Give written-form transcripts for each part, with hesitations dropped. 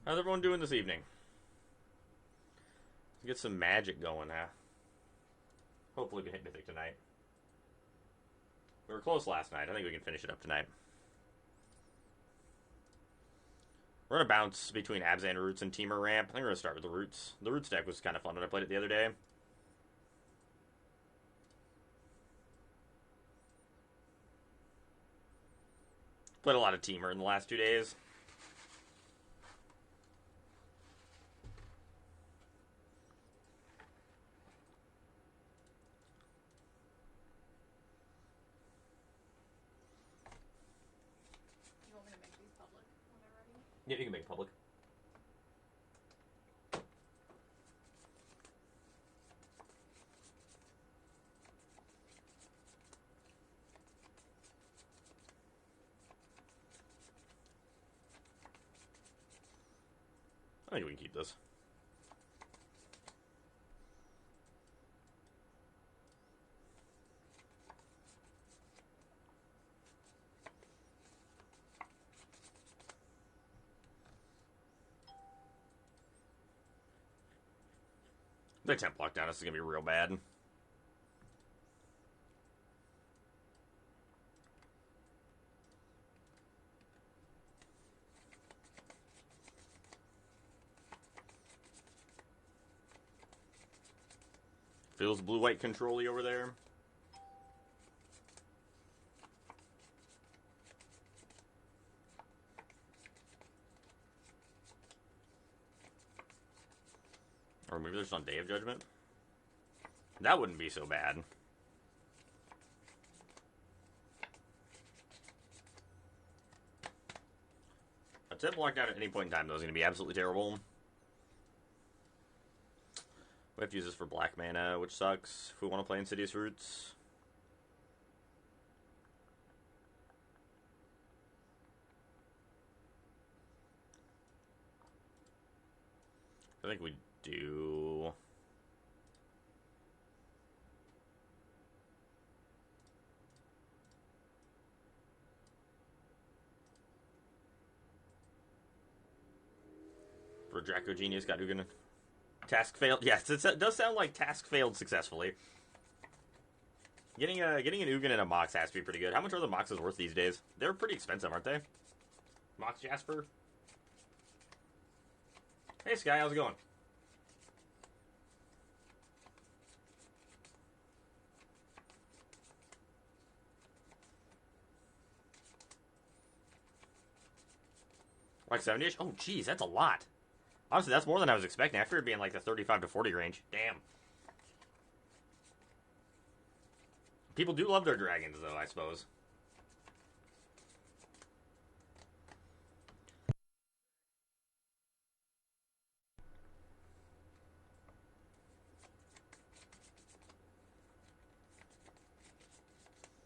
How's everyone doing this evening? Let's get some magic going, huh? Hopefully we can hit Mythic tonight. We were close last night. I think we can finish it up tonight. We're going to bounce between Abzan Roots and Temur Ramp. I think we're going to start with the Roots. The Roots deck was kind of fun when I played it the other day. Played a lot of Temur in the last 2 days. Yeah, you can make it public. I think we can keep this. The temp lockdown, this is going to be real bad. Feels blue-white control-y over there. Or maybe there's on Day of Judgment. That wouldn't be so bad. A temp lockdown at any point in time, though, is going to be absolutely terrible. We have to use this for black mana, which sucks if we want to play Insidious Roots. I think we do. For Draco Genius, got Ugin. Task failed. Yes, it does sound like task failed successfully. Getting an Ugin and a Mox has to be pretty good. How much are the Moxes worth these days? They're pretty expensive, aren't they? Mox Jasper. Hey Sky, how's it going? Like 70-ish? Oh, geez, that's a lot. Honestly, that's more than I was expecting. I figured it being like the 35 to 40 range. Damn. People do love their dragons, though, I suppose.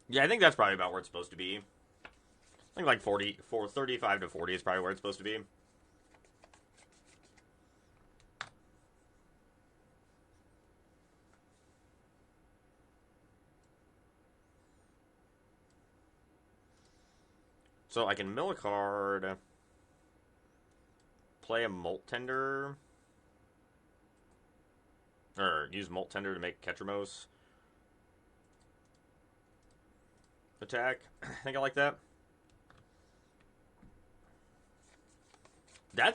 Yeah, I think that's probably about where it's supposed to be. I think like 35 to 40 is probably where it's supposed to be. So I can mill a card, play a Molt Tender, or use Molt Tender to make Ketramos attack. I think I like that.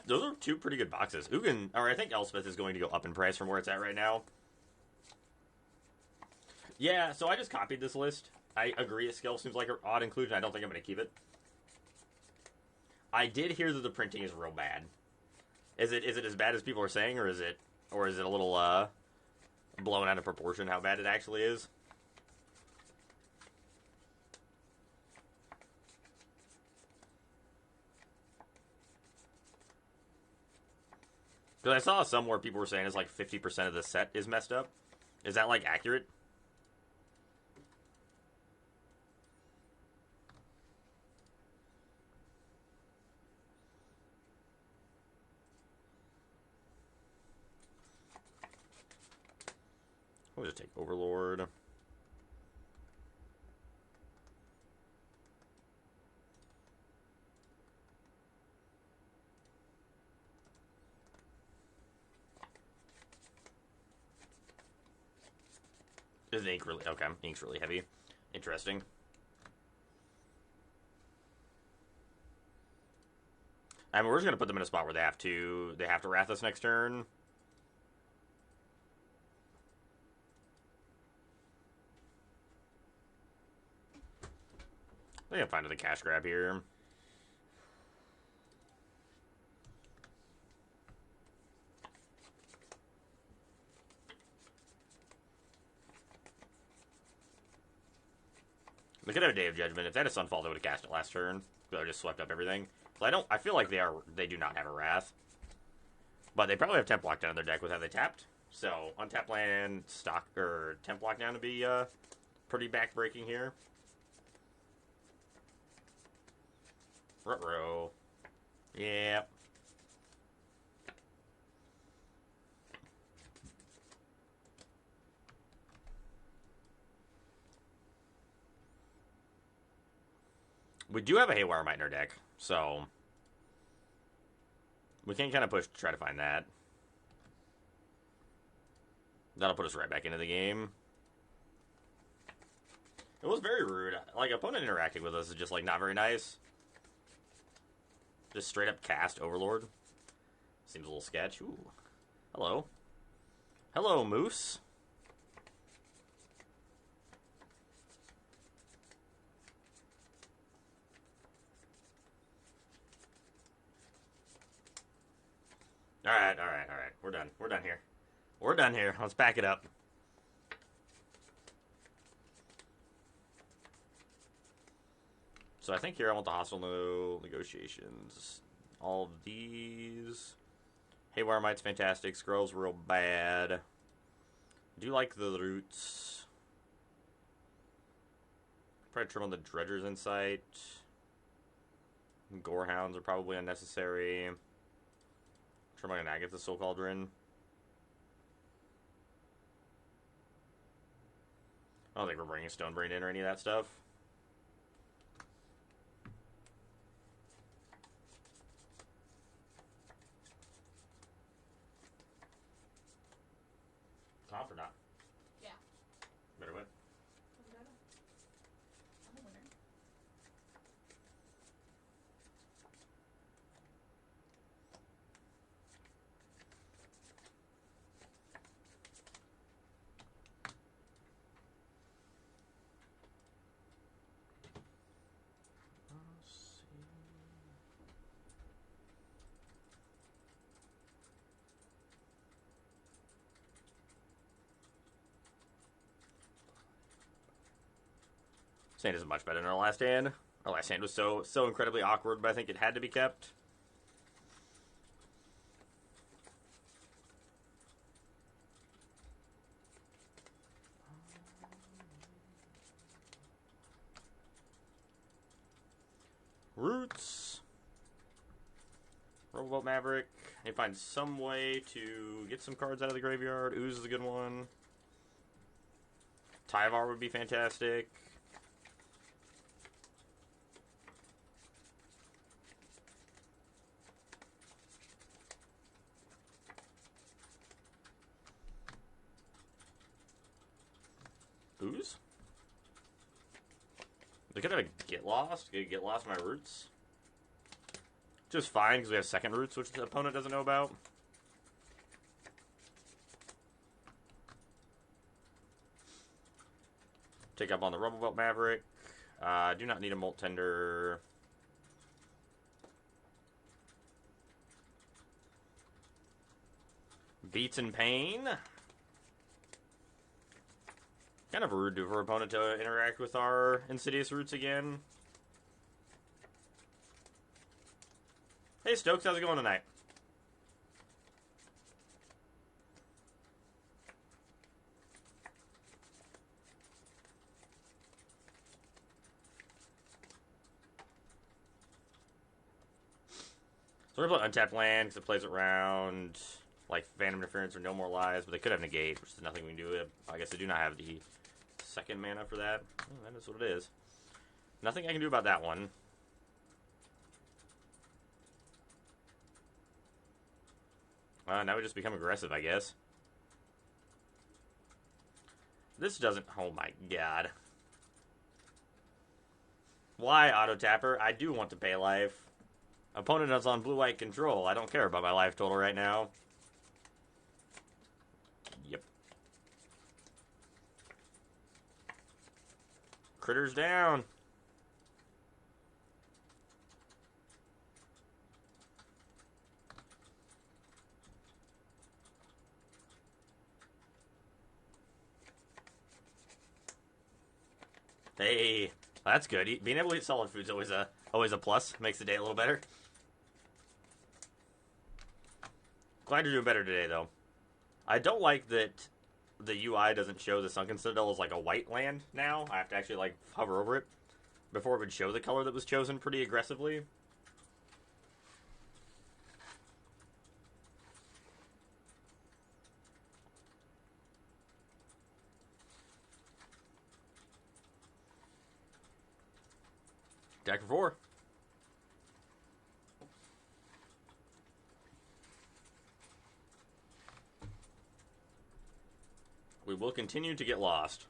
Those are two pretty good boxes. Ugin, or I think Elspeth is going to go up in price from where it's at right now. Yeah, so I just copied this list. I agree, Skill seems like an odd inclusion. I don't think I'm going to keep it. I did hear that the printing is real bad. Is it as bad as people are saying, or is it a little blown out of proportion how bad it actually is? Because I saw somewhere people were saying it's like 50% of the set is messed up. Is that like accurate? We'll just take Overlord. Is the ink really... Okay, ink's really heavy. Interesting. I mean, we're just going to put them in a spot where they have to wrath us next turn. I think I'm fine with a cash grab here. They could have a Day of Judgment. If they had a Sunfall, they would have cast it last turn. They just swept up everything. So I feel like they do not have a Wrath. But they probably have Temp Lock down in their deck with how they tapped. So untap land, stock or Temp Lock down to be pretty backbreaking here. Ruh-roh. Yeah. We do have a Haywire Mite in our deck, so we can kind of push to try to find that. That'll put us right back into the game. It was very rude. Like, opponent interacting with us is just, like, not very nice. Just straight up cast Overlord. Seems a little sketch. Ooh. Hello. Hello, Moose. Alright. We're done. We're done here. We're done here. Let's back it up. So I think here I want the hostile negotiations. All of these. Haywire Mite's fantastic. Scroll's real bad. I do like the roots. Probably trim on the Dredger's Insight. Gorehounds are probably unnecessary. Trim on an Agatha's Soul Cauldron. I don't think we're bringing Stonebrain in or any of that stuff. Comp or not? Yeah. Better win. I'm a winner. Sand is much better than our last hand. Our last hand was so incredibly awkward, but I think it had to be kept. Roots. Roboboat Maverick. They find some way to get some cards out of the graveyard. Ooze is a good one. Tyvar would be fantastic. Ooze? They could have a Get Lost. Get Lost my Roots. Just fine, because we have second Roots, which the opponent doesn't know about. Take up on the Rumblebelt Maverick. Do not need a Molt Tender. Beats in Pain. Kind of rude for our opponent to interact with our Insidious Roots again. Hey Stokes, how's it going tonight? So we're going to play Untapped Land because it plays around like Phantom Interference or No More Lives, but they could have Negate, which is nothing we can do. I guess they do not have the second mana for that. That is what it is. Nothing I can do about that one. Now we just become aggressive, I guess. This doesn't... Oh my god. Why, auto-tapper? I do want to pay life. Opponent is on blue-white control. I don't care about my life total right now. Yep. Critters down. Hey, that's good. Being able to eat solid food is always a plus. Makes the day a little better. Glad you're doing better today, though. I don't like that the UI doesn't show the Sunken Citadel as like a white land now. I have to actually like hover over it. Before it would show the color that was chosen pretty aggressively. Attack for 4. We will continue to get lost.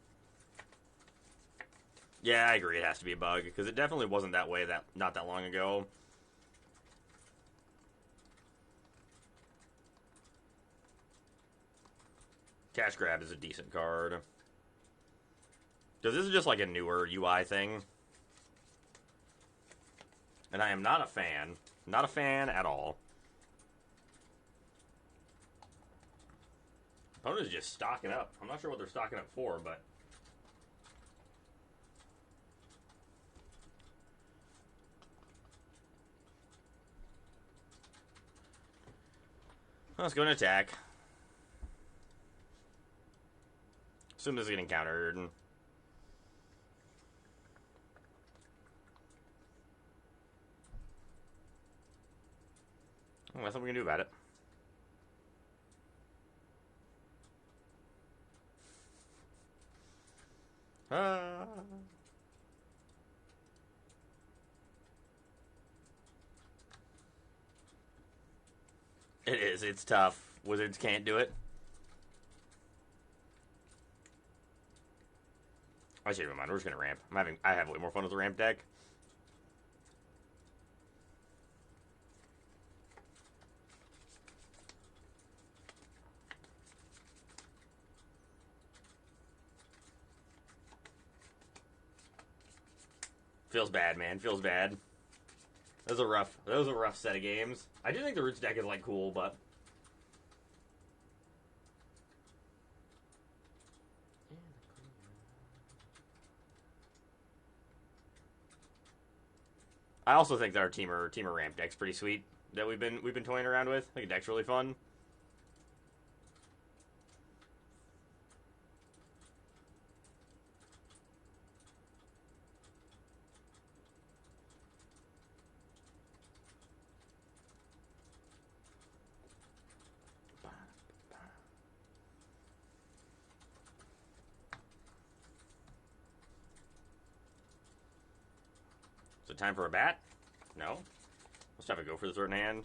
Yeah, I agree. It has to be a bug because it definitely wasn't that way not that long ago. Cash Grab is a decent card. Because this is just like a newer UI thing. And I am not a fan. Not a fan at all. Opponent is just stocking up. I'm not sure what they're stocking up for, but... Let's go and attack. Assume this is getting countered. Oh, nothing we can do about it. It is. It's tough. Wizards can't do it. I should mind. We're just gonna ramp. I have way more fun with the ramp deck. Feels bad, man. Feels bad. That was a rough set of games. I do think the Roots deck is like cool, but I also think that our teamer ramp deck's pretty sweet that we've been toying around with. I think the deck's really fun. So time for a bat? No. Let's have a go for the third hand.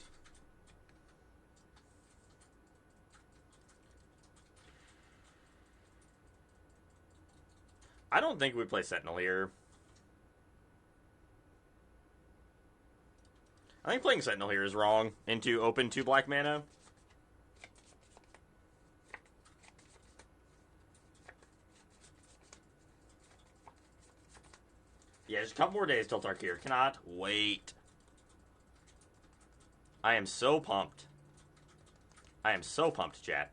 I don't think we play Sentinel here. I think playing Sentinel here is wrong. Into open 2 black mana. Yeah, just a couple more days till Tarkir. Cannot wait. I am so pumped. I am so pumped, chat.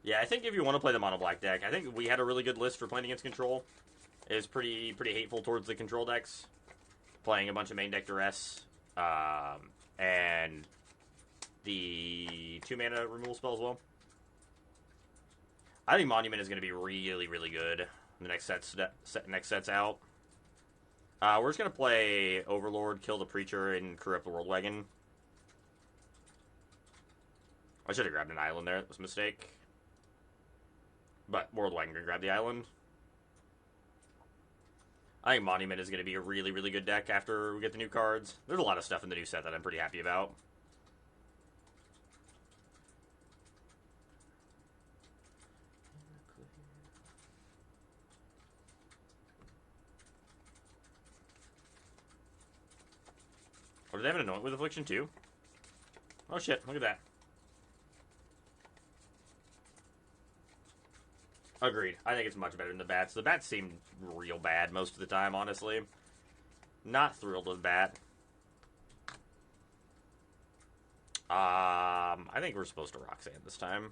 Yeah, I think if you want to play the mono black deck, I think we had a really good list for playing against control. It was pretty hateful towards the control decks. Playing a bunch of main deck duress. And the 2 mana removal spell as well. I think Monument is going to be really, really good. The next set's out. We're just going to play Overlord, kill the Preacher, and crew up the World Wagon. I should have grabbed an island there. That was a mistake. But World Wagon can grab the island. I think Monument is going to be a really, really good deck after we get the new cards. There's a lot of stuff in the new set that I'm pretty happy about. Oh, do they have an Anoint with Affliction too? Oh shit, look at that. Agreed. I think it's much better than the bats. The bats seem real bad most of the time, honestly. Not thrilled with bat. I think we're supposed to Roxanne this time.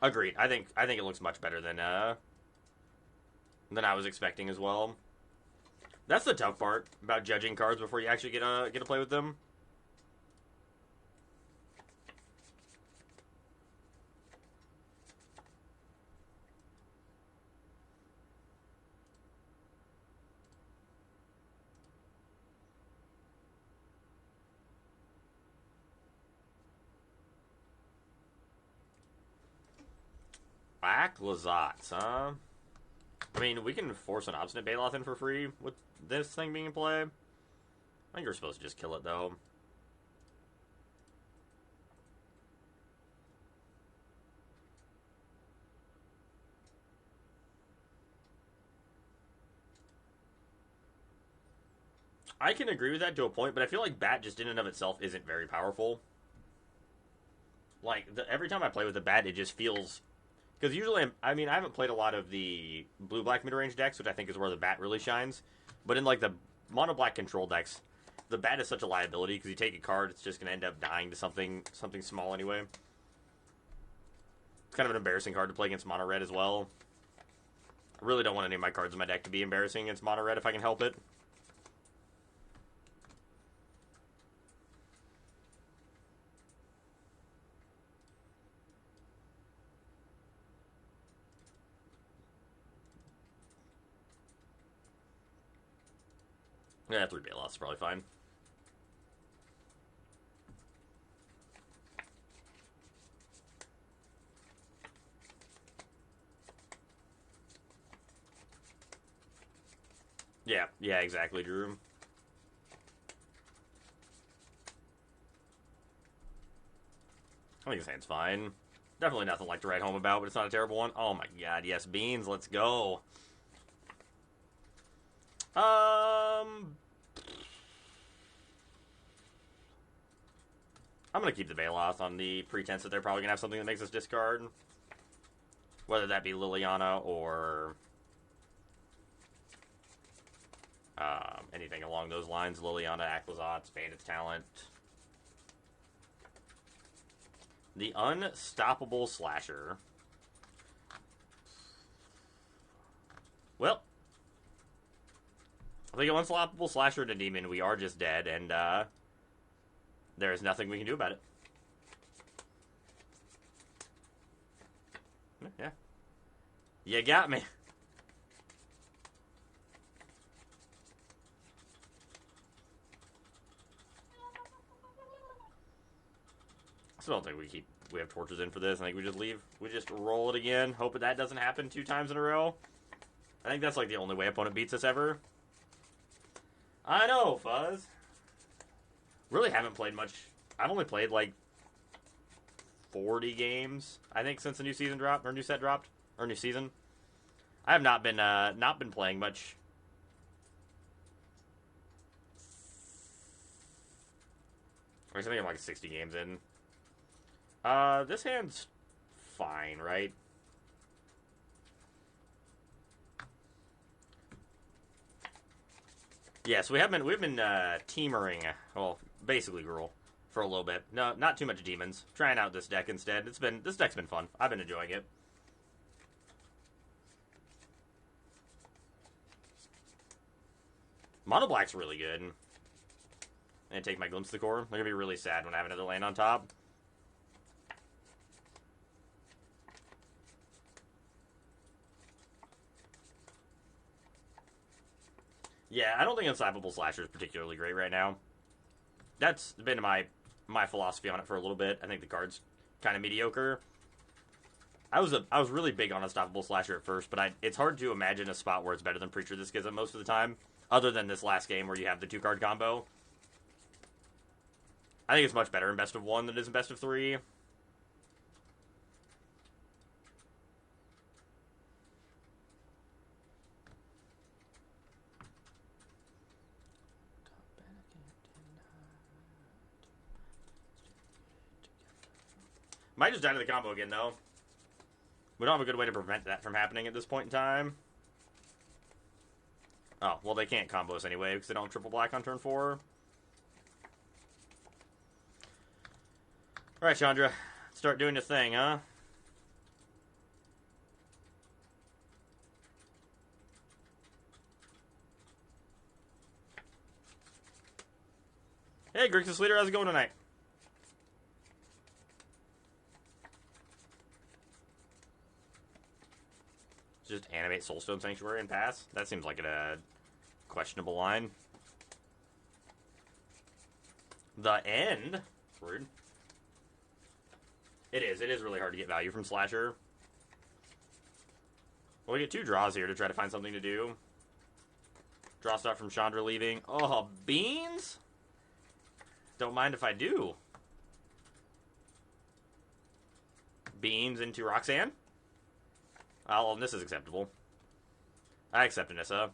Agreed. I think it looks much better than I was expecting as well. That's the tough part about judging cards before you actually get to play with them. Lazats, huh? I mean, we can force an Obstinate Baloth in for free with this thing being in play. I think you're supposed to just kill it, though. I can agree with that to a point, but I feel like Bat just in and of itself isn't very powerful. Like, every time I play with the Bat, it just feels... Because usually, I haven't played a lot of the blue-black mid-range decks, which I think is where the Bat really shines. But in, like, the mono-black control decks, the Bat is such a liability, because you take a card, it's just going to end up dying to something small anyway. It's kind of an embarrassing card to play against mono-red as well. I really don't want any of my cards in my deck to be embarrassing against mono-red if I can help it. Yeah, 3 Bailouts is probably fine. Yeah, exactly, Drew. I think this hand's fine. Definitely nothing like to write home about, but it's not a terrible one. Oh my god, yes, Beans, let's go. I'm going to keep the Bailoth on the pretense that they're probably going to have something that makes us discard. Whether that be Liliana or anything along those lines. Liliana, Aclazotz, Bandit's Talent. The Unstoppable Slasher. Well, if we go Unstoppable Slasher to Demon, we are just dead, and there is nothing we can do about it. Yeah. You got me. I still don't think we have torches in for this. I think we just leave. We just roll it again. Hope that doesn't happen 2 times in a row. I think that's like the only way opponent beats us ever. I know, Fuzz. Really haven't played much. I've only played like 40 games, I think, since the new season dropped, or new set dropped, or new season. I have not been playing much. I think I'm like 60 games in. This hand's fine, right? Yeah, so we've been teamering, well, basically Gruul, for a little bit. No, not too much demons. Trying out this deck instead. This deck's been fun. I've been enjoying it. Mono Black's really good. And take my Glimpse of the Core. They're gonna be really sad when I have another land on top. Yeah, I don't think Unstoppable Slasher is particularly great right now. That's been my philosophy on it for a little bit. I think the card's kind of mediocre. I was really big on Unstoppable Slasher at first, but it's hard to imagine a spot where it's better than Preacher This Schism most of the time, other than this last game where you have the 2-card combo. I think it's much better in Best of 1 than it is in Best of 3. Might just die to the combo again, though. We don't have a good way to prevent that from happening at this point in time. Oh, well, they can't combo us anyway because they don't have triple black on turn 4. Alright, Chandra. Start doing your thing, huh? Hey, Grixis Leader, how's it going tonight? Just animate Soulstone Sanctuary and pass? That seems like a questionable line. The end? Rude. It is really hard to get value from Slasher. Well, we get 2 draws here to try to find something to do. Draw start from Chandra leaving. Oh, beans? Don't mind if I do. Beans into Roxanne? Oh, this is acceptable. I accept Anissa.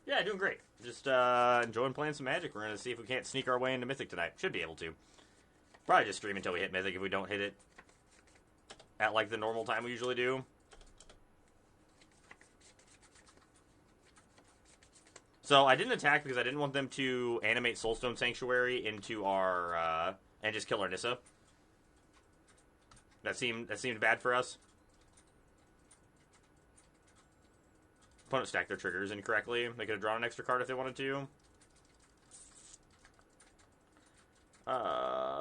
Yeah, doing great. Just enjoying playing some Magic. We're going to see if we can't sneak our way into Mythic tonight. Should be able to. Probably just stream until we hit Mythic if we don't hit it at like the normal time we usually do. So I didn't attack because I didn't want them to animate Soulstone Sanctuary into our and just kill our Nissa. That seemed bad for us. Opponent stacked their triggers incorrectly. They could have drawn an extra card if they wanted to.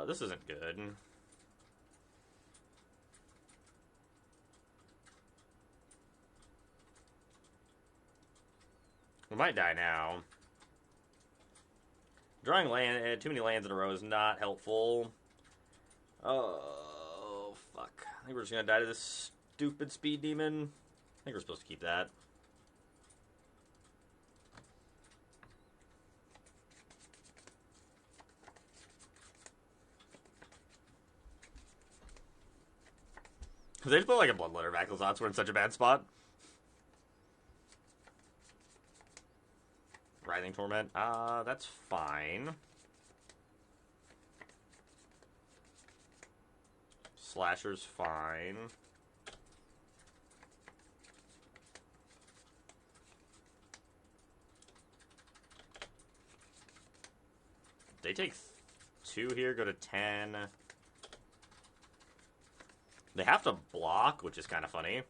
This isn't good. We might die now. Drawing too many lands in a row is not helpful. Oh, fuck. I think we're just gonna die to this stupid speed demon. I think we're supposed to keep that. Because they just put like a Bloodletter back. Those odds were in such a bad spot. Writhing Torment. That's fine. Slasher's fine. They take 2 here, go to 10. They have to block, which is kind of funny.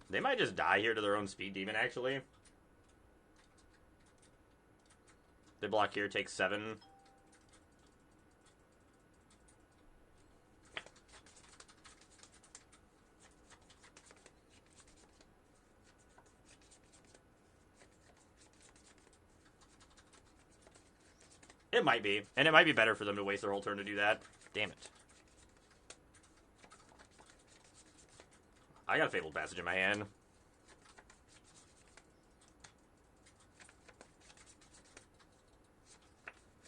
They might just die here to their own speed demon, actually. They block here, take 7. It might be. And it might be better for them to waste their whole turn to do that. Damn it. I got a Fabled Passage in my hand.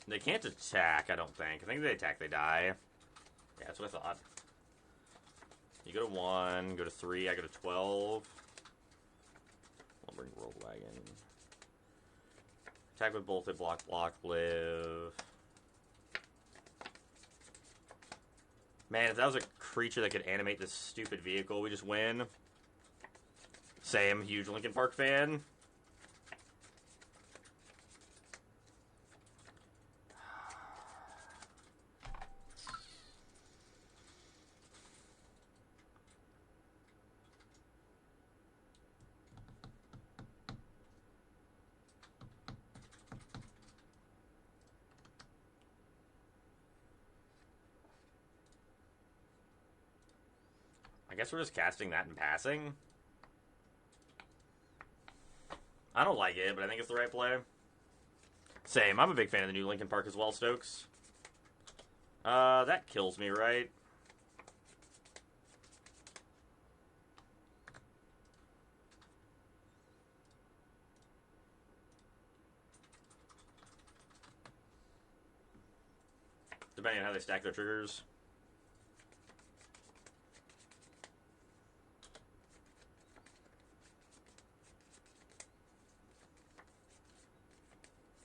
They can't attack, I don't think. I think if they attack, they die. Yeah, that's what I thought. You go to 1, go to 3, I go to 12. I'll bring World Wagon. Attack with both, they block, live. Man, if that was a creature that could animate this stupid vehicle, we just win. Same, huge Linkin Park fan. I guess we're just casting that and passing. I don't like it, but I think it's the right play. Same. I'm a big fan of the new Linkin Park as well, Stokes. That kills me, right? Depending on how they stack their triggers.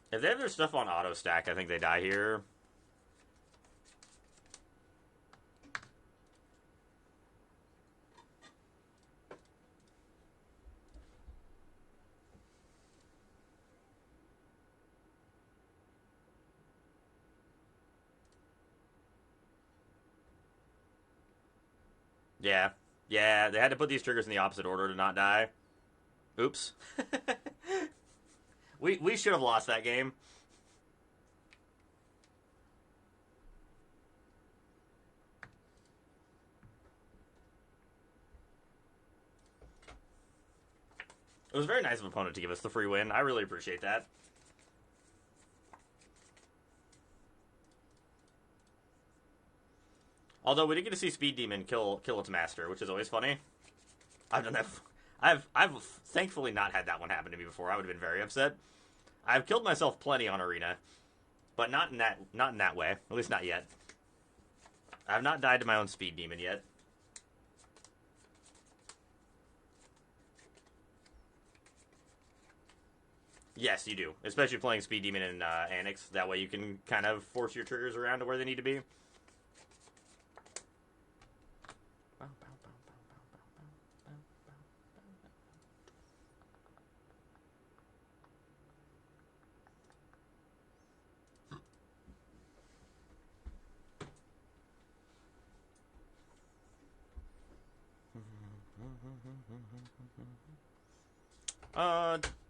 If they have their stuff on auto stack, I think they die here. Yeah. Yeah, they had to put these triggers in the opposite order to not die. Oops. we should have lost that game. It was very nice of an opponent to give us the free win. I really appreciate that. Although we did get to see Speed Demon kill its master, which is always funny. I've done that. I've thankfully not had that one happen to me before. I would have been very upset. I've killed myself plenty on Arena, but not in that way. At least not yet. I've not died to my own Speed Demon yet. Yes, you do. Especially playing Speed Demon in Annex. That way you can kind of force your triggers around to where they need to be.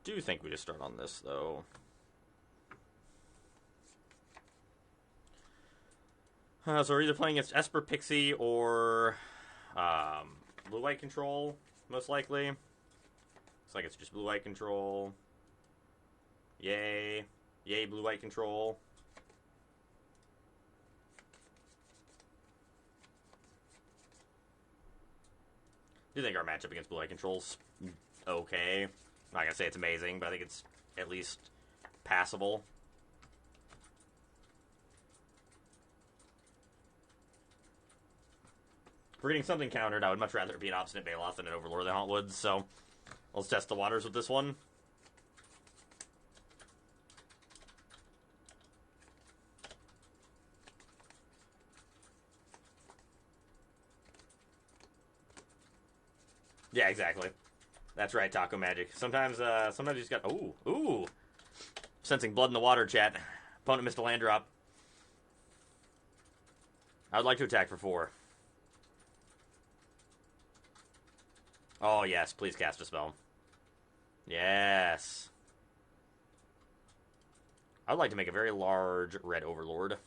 Do think we just start on this, though. So we're either playing against Esper Pixie or blue-white control, most likely. Looks like it's just blue-white control. Yay. Yay, blue-white control. I do think our matchup against blue-white control's okay. I'm not going to say it's amazing, but I think it's at least passable. If we're getting something countered, I would much rather it be an Obstinate Baloth than an Overlord of the Hauntwoods, so let's test the waters with this one. Yeah, exactly. That's right, Taco Magic. Sometimes you just got... Ooh. Sensing blood in the water, chat. Opponent missed a land drop. I would like to attack for 4. Oh, yes. Please cast a spell. Yes. I would like to make a very large red Overlord.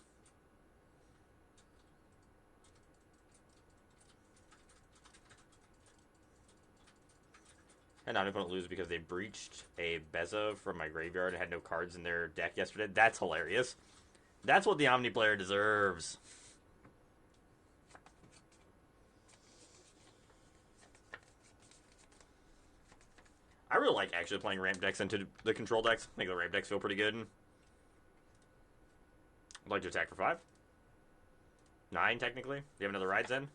And now opponent lose because they breached a Beza from my graveyard and had no cards in their deck yesterday. That's hilarious. That's what the Omni player deserves. I really like actually playing ramp decks into the control decks. I think the ramp decks feel pretty good. I'd like to attack for 5. 9, technically. Do you have another Rides in?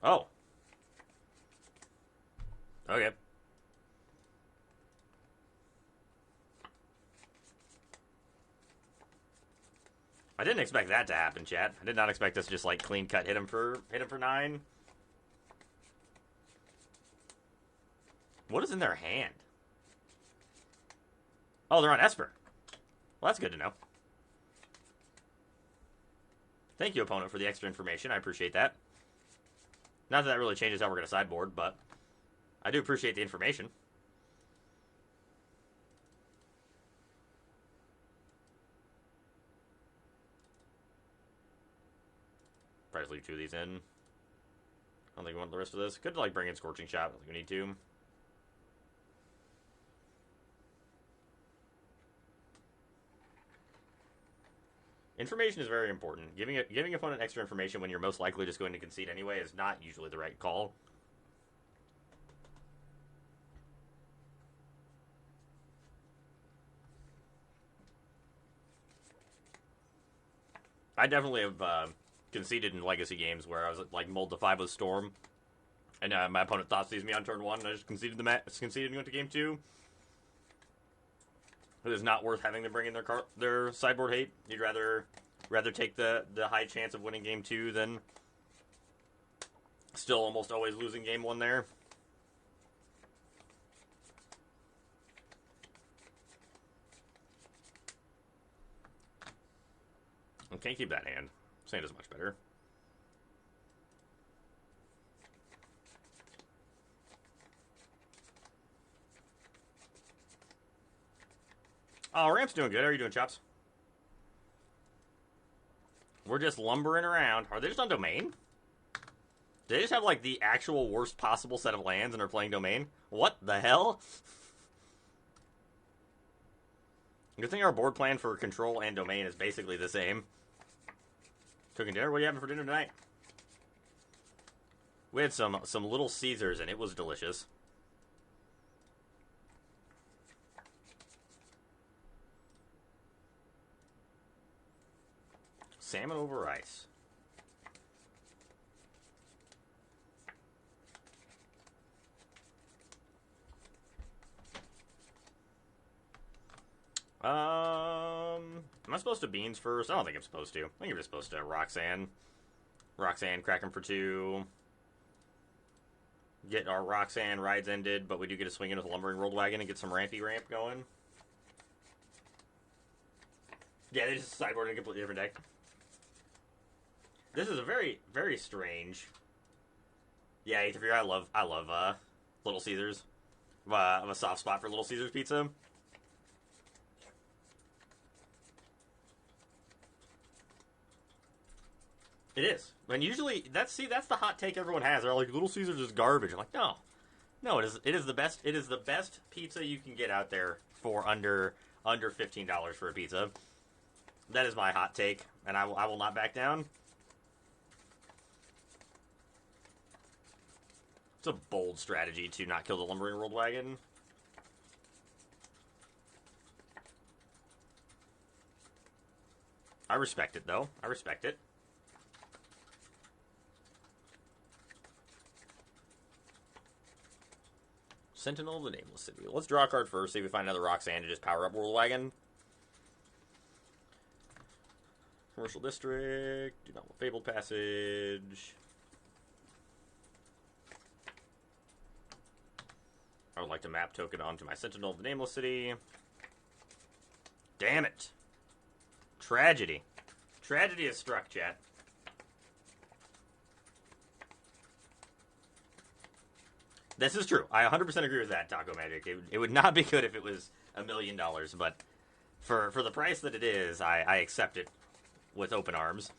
Oh. Okay. I didn't expect that to happen, chat. I did not expect us to just like clean cut hit him for 9. What is in their hand? Oh, they're on Esper. Well, that's good to know. Thank you, opponent, for the extra information. I appreciate that. Not that that really changes how we're going to sideboard, but I do appreciate the information. Probably just leave 2 of these in. I don't think we want the rest of this. Could, like, bring in Scorching Shot. I don't think we need to. Information is very important. Giving opponent extra information when you're most likely just going to concede anyway is not usually the right call. I definitely have conceded in Legacy games where I was like mulled to 5 with Storm, and my opponent thought sees me on turn 1, and I just conceded and went to game 2. It is not worth having them bring in their sideboard hate. You'd rather take the high chance of winning game 2 than still almost always losing game 1 there. I can't keep that hand. Sand is much better. Oh, Ramp's doing good. How are you doing, Chops? We're just lumbering around. Are they just on Domain? They just have, like, the actual worst possible set of lands and are playing Domain? What the hell? Good thing our board plan for Control and Domain is basically the same. Cooking dinner? What are you having for dinner tonight? We had some Little Caesars, and it was delicious. Salmon over rice. Am I supposed to beans first? I don't think I'm supposed to. I think I'm just supposed to Roxanne, crack him for 2. Get our Roxanne rides ended, but we do get a swing in with a Lumbering World Wagon and get some ramp going. Yeah, they just sideboard in a completely different deck. This is a very, very strange. Yeah, Ether, I love Little Caesars. I have a soft spot for Little Caesars pizza. It is. And usually, that's the hot take everyone has. They're like, Little Caesars is garbage. I'm like, no, it is the best. It is the best pizza you can get out there for under $15 for a pizza. That is my hot take, and I will not back down. It's a bold strategy to not kill the Lumbering World Wagon. I respect it, though. I respect it. Sentinel of the Nameless City. Let's draw a card first, see if we find another Roxanne to just power up World Wagon. Commercial District. Do not want Fabled Passage. I would like to map token onto my Sentinel of the Nameless City. Damn it. Tragedy. Tragedy has struck, chat. This is true. I 100% agree with that, Taco Magic. It would not be good if it was $1 million, but for the price that it is, I accept it with open arms.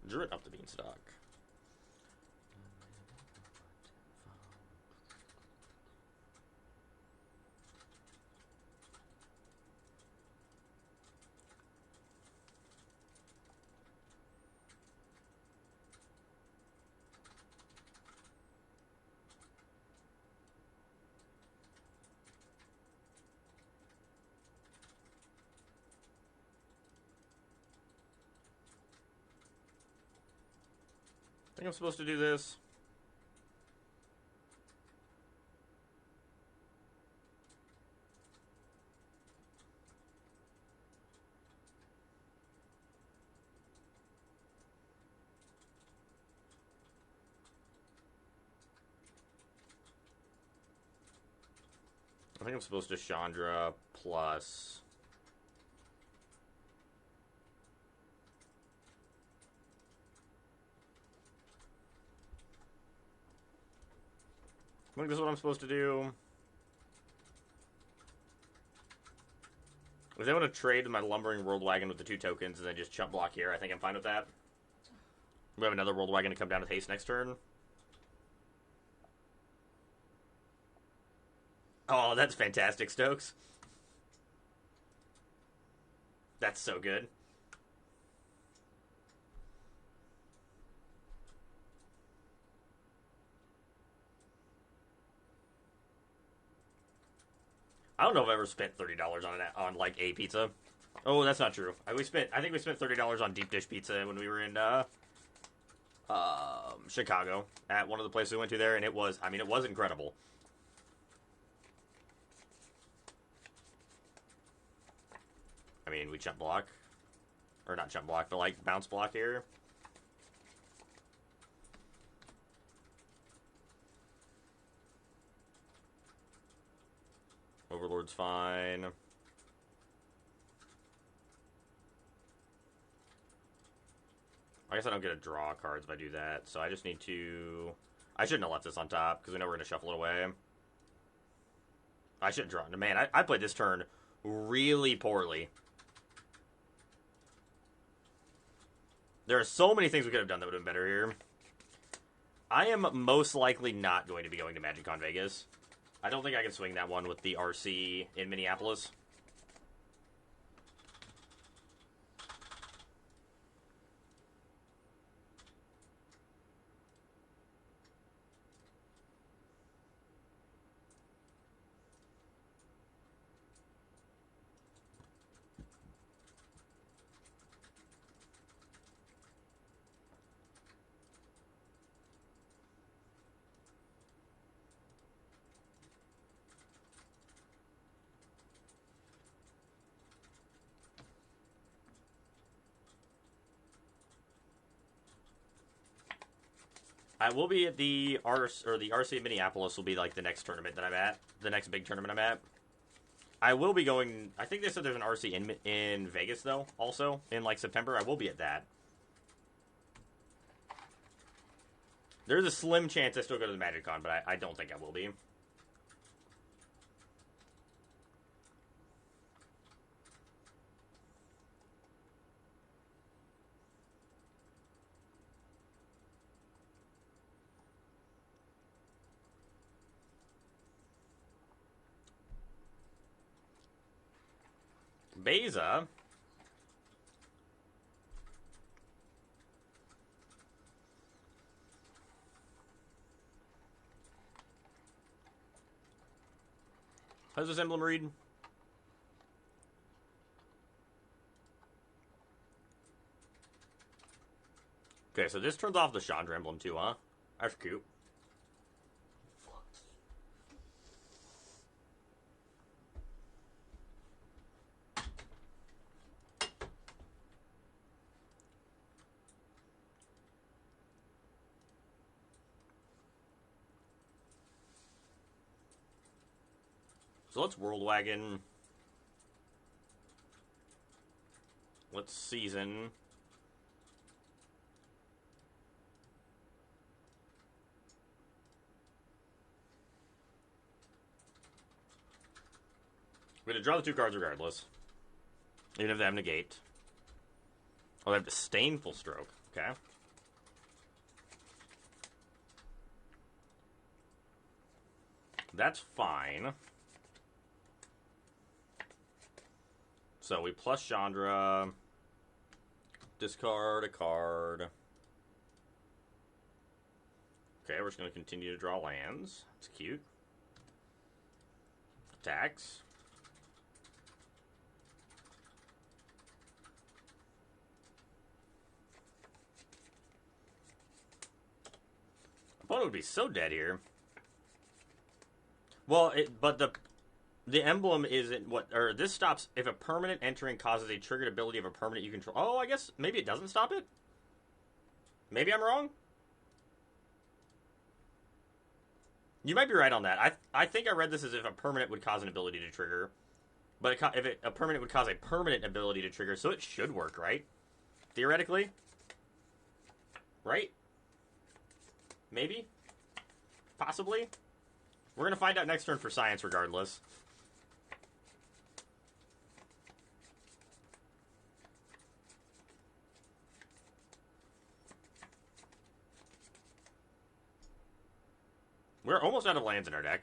Drew it up the beanstalk. I think I'm supposed to do this. think I'm supposed to Chandra plus... I think this is what I'm supposed to do. If they want to trade my Lumbering World Wagon with the 2 tokens and then just chump block here, I think I'm fine with that. We have another World Wagon to come down with haste next turn. Oh, that's fantastic, Stokes. That's so good. I don't know if I've ever spent $30 on like a pizza. Oh, that's not true. I think we spent $30 on deep dish pizza when we were in Chicago at one of the places we went to there, and it was incredible. I mean, we chump block, or not chump block, but like bounce block here. Overlord's fine. I guess I don't get to draw cards if I do that, so I just need to... I shouldn't have left this on top, because we know we're going to shuffle it away. I shouldn't draw. Man, I played this turn really poorly. There are so many things we could have done that would have been better here. I am most likely not going to be going to MagicCon Vegas. I don't think I can swing that one with the RC in Minneapolis. I will be at the RC in Minneapolis will be like the next tournament that I'm at, the next big tournament I'm at. I will be going. I think they said there's an RC in Vegas though, also in like September. I will be at that. There's a slim chance I still go to the MagicCon, but I don't think I will be. Beza. How does this emblem read? Okay, so this turns off the Chandra emblem too, huh? That's cute. So let's World Wagon. Let's Season. We're going to draw the 2 cards regardless. Even if they have Negate. Oh, they have Disdainful Stroke. Okay. That's fine. So we plus Chandra. Discard a card. Okay, we're just going to continue to draw lands. That's cute. Attacks. Opponent would be so dead here. Well, but the emblem isn't what, or this stops if a permanent entering causes a triggered ability of a permanent you control. Oh, I guess maybe it doesn't stop it. Maybe I'm wrong. You might be right on that. I think I read this as if a permanent would cause an ability to trigger, but a permanent would cause a permanent ability to trigger, so it should work, right? Theoretically, right? Maybe, possibly. We're gonna find out next turn for science, regardless. We're almost out of lands in our deck.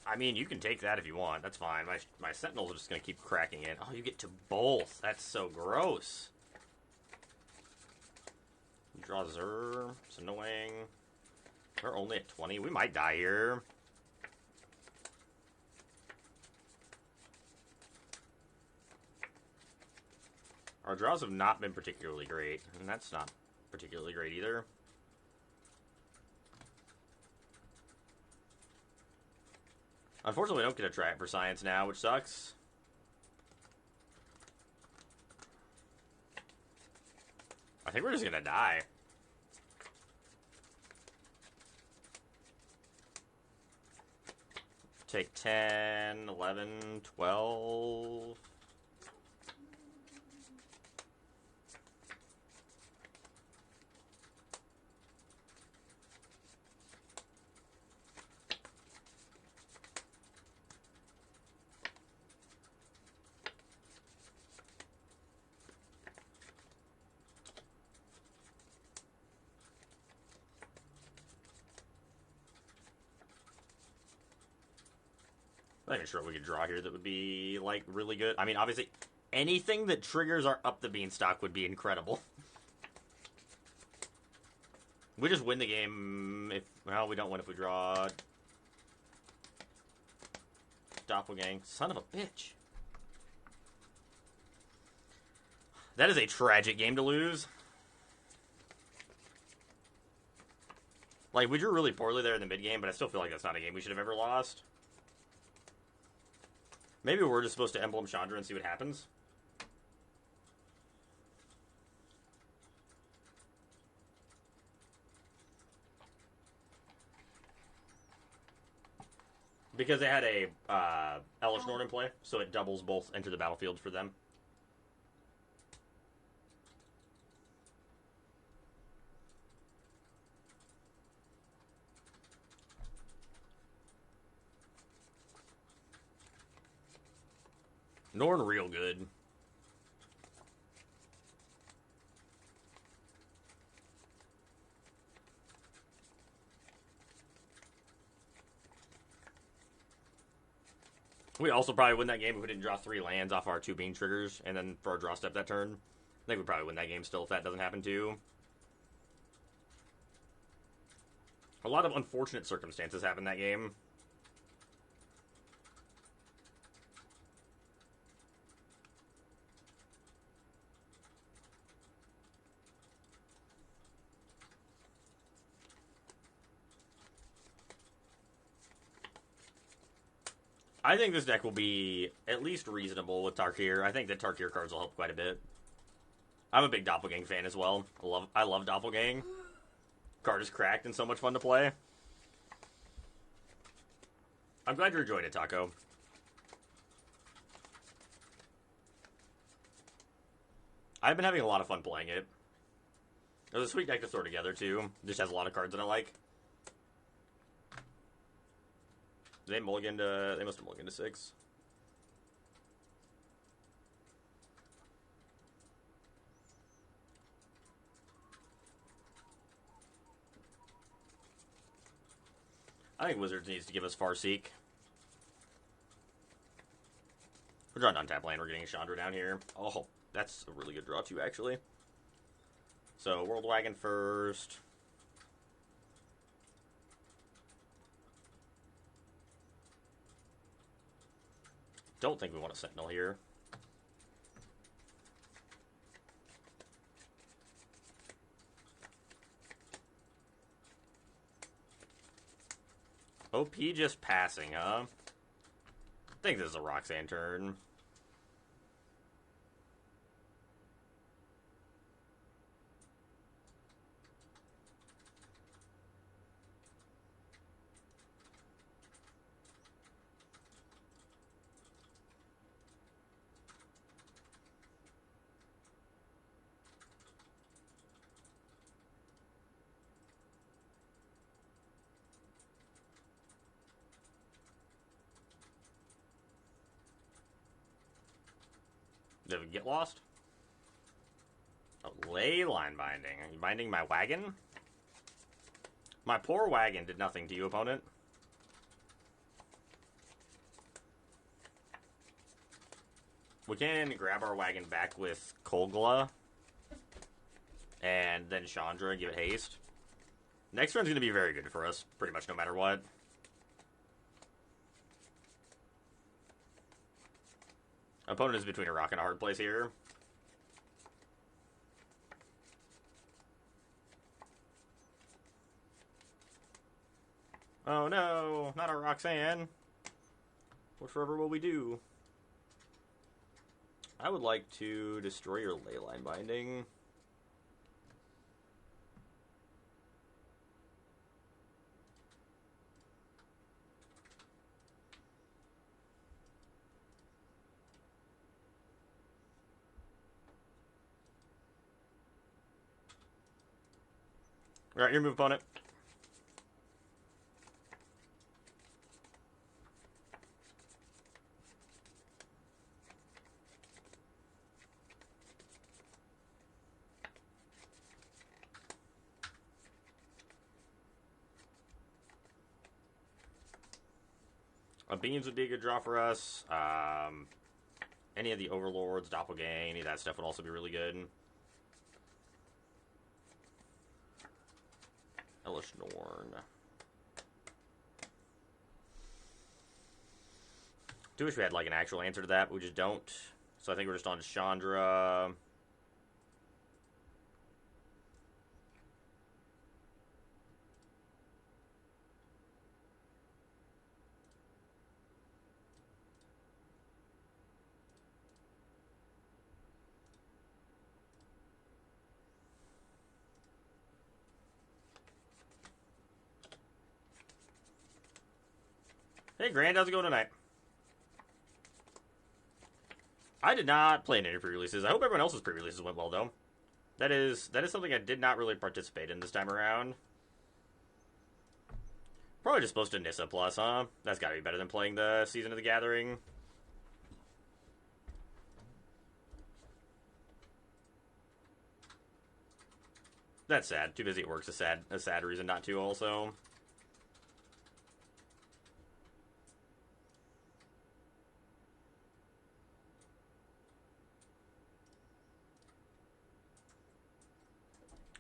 I mean, you can take that if you want. That's fine. My Sentinels are just going to keep cracking it. Oh, you get to both. That's so gross. Draw Zer. It's annoying. We're only at 20. We might die here. Our draws have not been particularly great. And that's not particularly great either. Unfortunately, we don't get a trap for science now, which sucks. I think we're just gonna die. Take 10, 11, 12... I'm not even sure what we could draw here that would be, like, really good. I mean, obviously, anything that triggers our up the beanstalk would be incredible. We just win the game if... Well, we don't win if we draw... Doppelgang. Son of a bitch. That is a tragic game to lose. Like, we drew really poorly there in the mid-game, but I still feel like that's not a game we should have ever lost. Maybe we're just supposed to Emblem Chandra and see what happens. Because they had a Elish Norn in play, so it doubles both enter the battlefield for them. Norn real good. We also probably win that game if we didn't draw 3 lands off our 2 bean triggers, and then for our draw step that turn. I think we probably win that game still if that doesn't happen too. A lot of unfortunate circumstances happen that game. I think this deck will be at least reasonable with Tarkir. I think that Tarkir cards will help quite a bit. I'm a big Doppelgang fan as well. I love Doppelgang. Card is cracked and so much fun to play. I'm glad you're enjoying it, Taco. I've been having a lot of fun playing it. It was a sweet deck to throw together, too. Just has a lot of cards that I like. They mulliganed to... They must have mulliganed to 6. I think Wizards needs to give us Farseek. We're drawing untap land. We're getting a Chandra down here. Oh, that's a really good draw, too, actually. So, World Wagon first. Don't think we want a Sentinel here. OP just passing, huh? I think this is a Roxanne turn. Did we get lost? Oh, ley line binding. Are you binding my wagon? My poor wagon did nothing to you, opponent. We can grab our wagon back with 𝔹𝕃ℂ𝔻. And then Chandra and give it haste. Next turn's going to be very good for us, pretty much no matter what. Opponent is between a rock and a hard place here. Oh no, not a Roxanne. What forever will we do? I would like to destroy your ley line binding. Alright, your move, opponent. Beans would be a good draw for us. Any of the Overlords, 𝔹𝕃ℂ𝔻, any of that stuff would also be really good. 𝔹𝕃ℂ𝔻. Do wish we had like an actual answer to that, but we just don't. So I think we're just on Chandra. Hey, Grand, how's it going tonight? I did not play in any pre-releases. I hope everyone else's pre-releases went well, though. That is something I did not really participate in this time around. Probably just supposed to Nissa Plus, huh? That's gotta be better than playing the Season of the Gathering. That's sad. Too busy at work's a sad reason not to, also.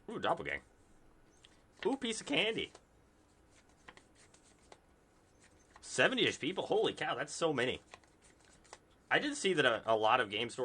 Ooh, 𝔹𝕃ℂ𝔻. Ooh, piece of candy. 70-ish people? Holy cow, that's so many. I did see that a lot of game stores